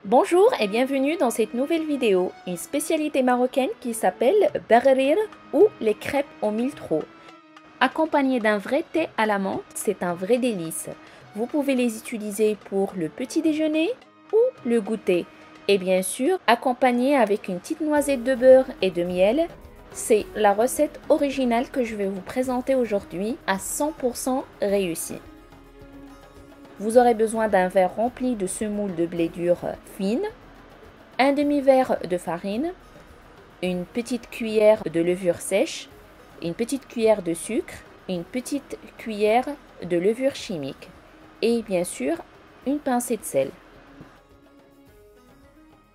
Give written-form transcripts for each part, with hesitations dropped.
Bonjour et bienvenue dans cette nouvelle vidéo, une spécialité marocaine qui s'appelle Berrir ou les crêpes au miltrou. Accompagné d'un vrai thé à la menthe, c'est un vrai délice. Vous pouvez les utiliser pour le petit déjeuner ou le goûter. Et bien sûr, accompagné avec une petite noisette de beurre et de miel. C'est la recette originale que je vais vous présenter aujourd'hui à 100% réussie. Vous aurez besoin d'un verre rempli de semoule de blé dur fine, un demi-verre de farine, une petite cuillère de levure sèche, une petite cuillère de sucre, une petite cuillère de levure chimique et bien sûr une pincée de sel.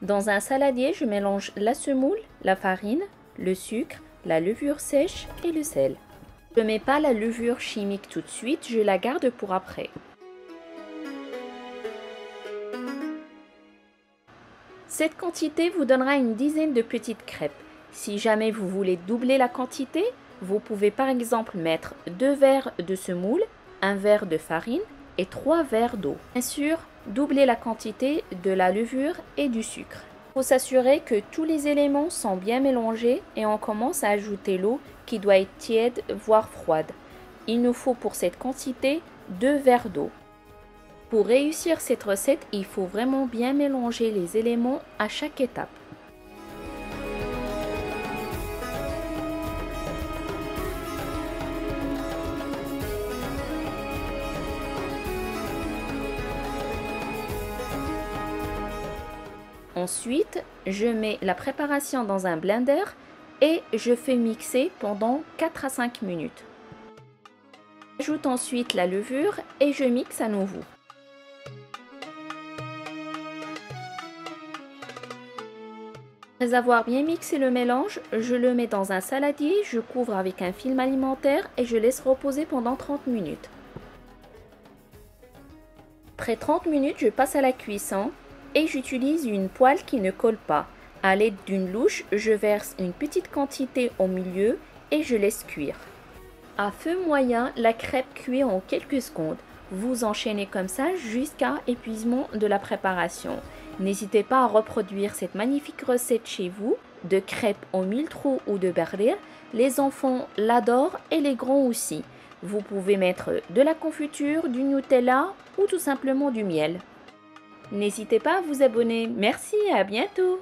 Dans un saladier, je mélange la semoule, la farine, le sucre, la levure sèche et le sel. Je ne mets pas la levure chimique tout de suite, je la garde pour après. Cette quantité vous donnera une dizaine de petites crêpes. Si jamais vous voulez doubler la quantité, vous pouvez par exemple mettre 2 verres de semoule, 1 verre de farine et 3 verres d'eau. Bien sûr, doubler la quantité de la levure et du sucre. Il faut s'assurer que tous les éléments sont bien mélangés et on commence à ajouter l'eau qui doit être tiède voire froide. Il nous faut pour cette quantité 2 verres d'eau. Pour réussir cette recette, il faut vraiment bien mélanger les éléments à chaque étape. Ensuite, je mets la préparation dans un blender et je fais mixer pendant 4 à 5 minutes. J'ajoute ensuite la levure et je mixe à nouveau. Après avoir bien mixé le mélange, je le mets dans un saladier, je couvre avec un film alimentaire et je laisse reposer pendant 30 minutes. Après 30 minutes, je passe à la cuisson et j'utilise une poêle qui ne colle pas. À l'aide d'une louche, je verse une petite quantité au milieu et je laisse cuire. À feu moyen, la crêpe cuit en quelques secondes. Vous enchaînez comme ça jusqu'à épuisement de la préparation. N'hésitez pas à reproduire cette magnifique recette chez vous de crêpes au miltrou ou de berrir. Les enfants l'adorent et les grands aussi. Vous pouvez mettre de la confiture, du Nutella ou tout simplement du miel. N'hésitez pas à vous abonner. Merci et à bientôt!